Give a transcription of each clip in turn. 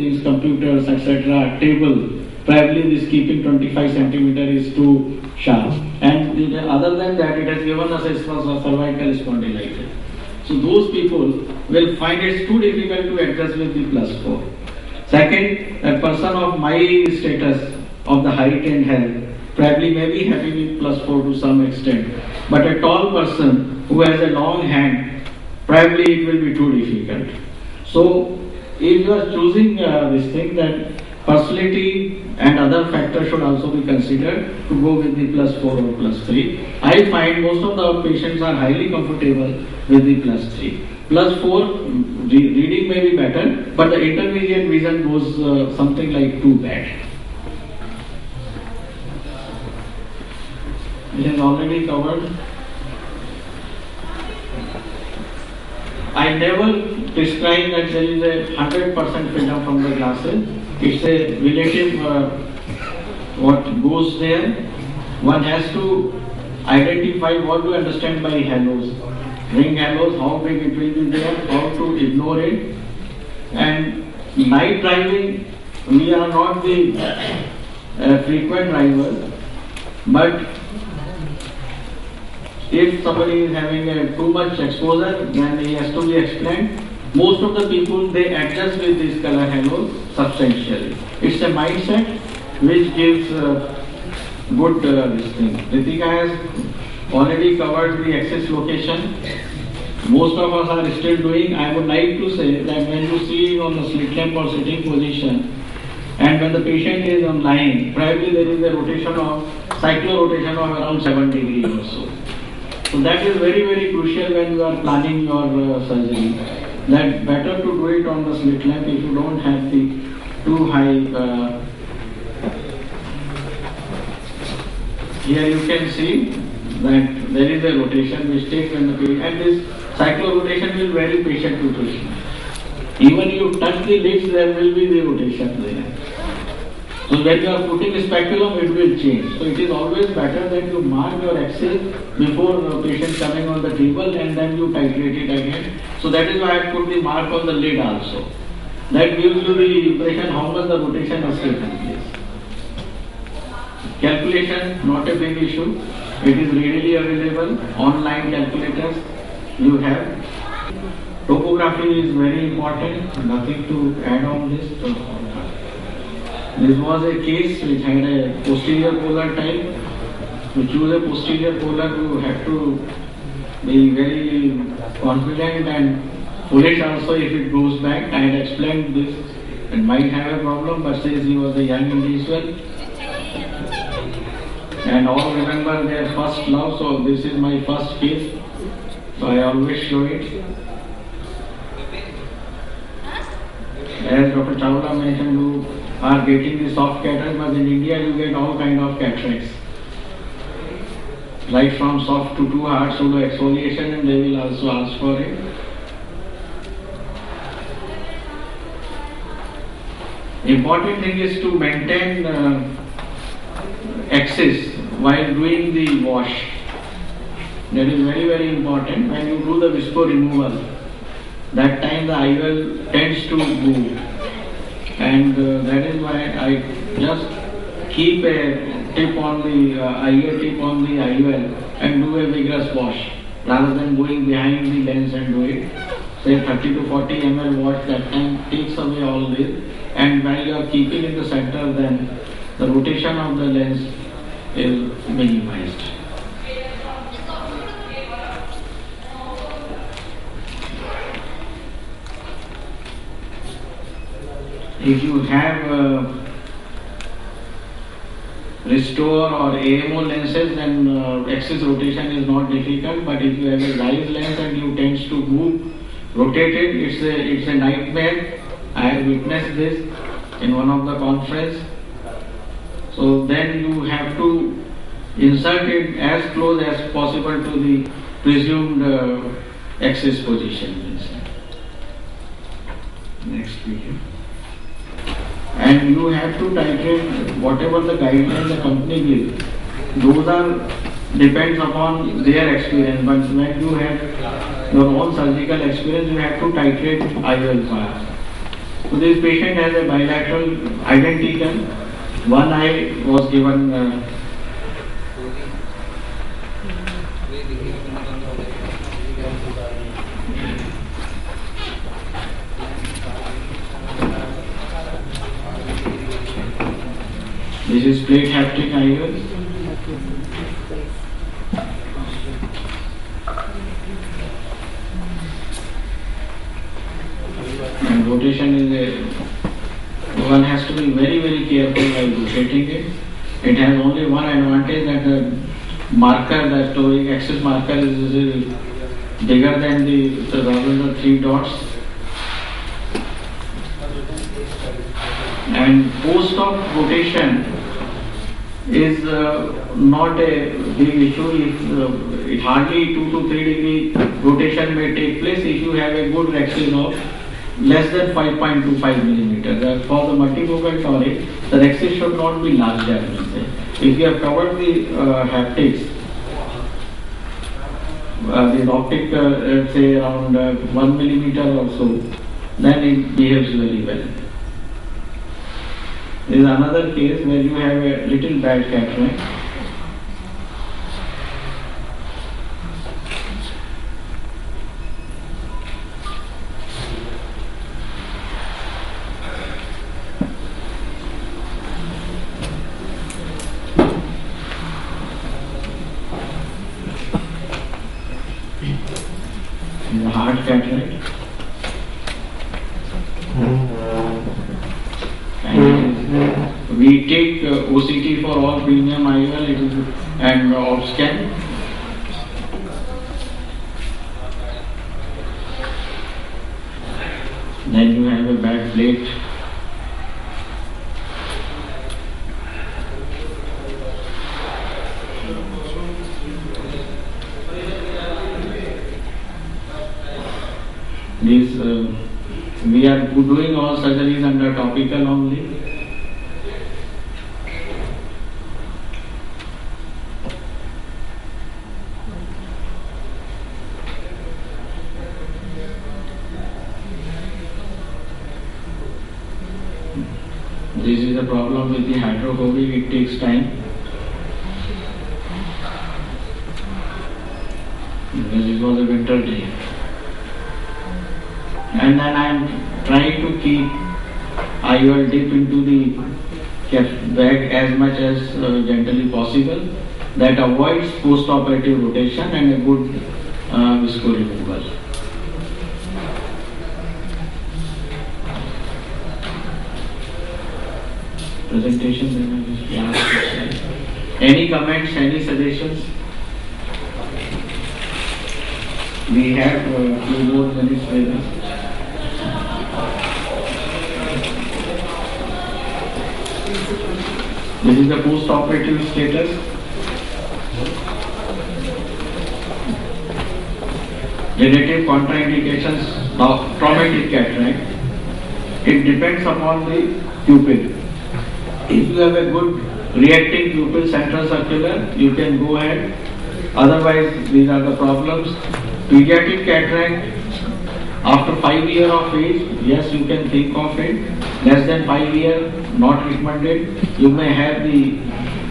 these computers, etc., table, probably this keeping 25 centimeter is too sharp. And other than that, it has given us a cervical spondylitis. So those people will find it too difficult to adjust with the +4. Second, a person of my status of the height and health probably may be happy with +4 to some extent. But a tall person who has a long hand, probably it will be too difficult. So if you are choosing this thing, then personality and other factors should also be considered to go with the +4 or +3. I find most of the patients are highly comfortable with the +3. +4, reading may be better, but the intermediate vision goes something like too bad. It is already covered. I never prescribe that there is a 100% freedom from the glasses. It's a relative what goes there. One has to identify what to understand by halos. Ring halos, how big it will be there, how to ignore it. And night driving, we are not the frequent drivers, but if somebody is having too much exposure, then he has to be explained. Most of the people, they adjust with these color halos substantially. It's a mindset which gives good this thing. Ritika has already covered the axis location. Most of us are still doing. I would like to say that when you see on the slit lamp or sitting position, and when the patient is on lying, probably there is a rotation of cyclo-rotation of around 7 degrees or so. So that is very, very crucial when you are planning your surgery. That better to do it on the slit lamp if you don't have the too high. Here you can see that there is a rotation which takes when the patient, and this cyclo-rotation will vary patient to patient. Even you touch the lips, there will be the rotation there. So when you are putting a speculum, it will change. So it is always better that you mark your axis before the patient coming on the table and then you titrate it again. So that is why I put the mark on the lid also. That gives you the impression how much the rotation has taken place. Calculation, not a big issue. It is readily available. Online calculators you have. Topography is very important. Nothing to add on this. This was a case which had a posterior polar type. To choose a posterior polar, you have to be very confident and foolish also if it goes back. I had explained this. It might have a problem, but since he was a young individual, and all remember their first love, so this is my first case. So I always show it. As Dr. Chawla mentioned, you are getting the soft cataracts, but in India you get all kind of cataracts. Right from soft to too hard pseudo exfoliation, and they will also ask for it. Important thing is to maintain axis while doing the wash. That is very, very important. When you do the visco removal, that time the IOL tends to move, and that is why I just keep a tip on the IOL tip on the IOL and do a vigorous wash rather than going behind the lens and do it. Say 30 to 40 ml wash, that time takes away all this, and while you are keeping in the center, then the rotation of the lens is minimized. If you have restore or AMO lenses, then axis rotation is not difficult. But if you have a Zeiss lens and you tends to move, rotate it, it's a nightmare. I have witnessed this in one of the conference. So then you have to insert it as close as possible to the presumed axis position. Next video. And you have to titrate whatever the guidelines the company gives. Those are depends upon their experience. But when you have your own surgical experience, you have to titrate IOL fast. So this patient has a bilateral identical. One eye was given this is plate haptic IOL. And rotation is one has to be very careful while rotating it. It has only one advantage, that the marker, the toric axis marker is bigger than the three dots. And post-op rotation is not a big issue. If it hardly 2 to 3 degree rotation may take place if you have a good rexis of less than 5.25 millimeters. For the multifocal toric, the rexis should not be larger. If you have covered the haptics, the optic, say around 1 millimeter or so, then it behaves very well. There is another case where you have a little bad cataract. The hard cataract. And we take OCT for all premium IOL and off scan. Then you have a back plate. These we are doing all surgeries under topical only. This is the problem with the hydrophobic, it takes time. Because it was a winter day. And then I am trying to keep IOL dip into the bag as much as gently possible. That avoids post-operative rotation and a good visco removal. Presentation. Any comments, any suggestions? We have a few more minutes with us. This is the post-operative status. Relative contraindications of traumatic cataract. It depends upon the pupil. If you have a good reacting pupil, central circular, you can go ahead. Otherwise, these are the problems. Pediatric cataract, after 5 years of age, yes, you can think of it. Less than 5 years, not recommended. You may have the...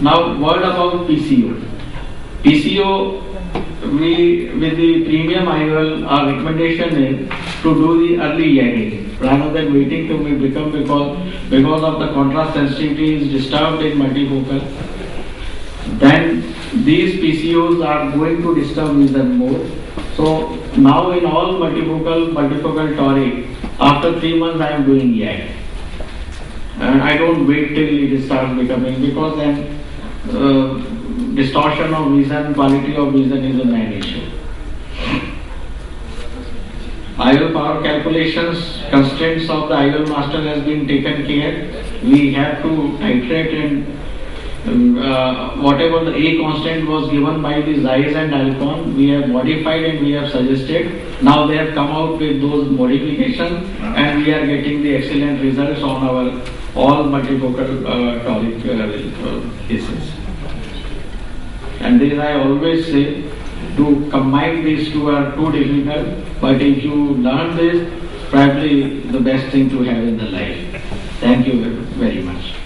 Now, word about PCO. PCO, with the premium IOL, our recommendation is to do the early yagging rather than waiting to become, because of the contrast sensitivity is disturbed in multifocal. Then these PCOs are going to disturb vision more. So now in all multifocal toric, after 3 months I am doing yag. And I don't wait till it starts becoming, because then distortion of vision, quality of vision is a main issue. IOL power calculations, constraints of the IOL master has been taken care. We have to titrate and whatever the A constant was given by the Zeiss and Alcon, we have modified and we have suggested. Now they have come out with those modifications and we are getting the excellent results on our all multifocal toric cases. And this I always say, to combine these two are too difficult, but if you learn this, probably the best thing to have in the life. Thank you very much.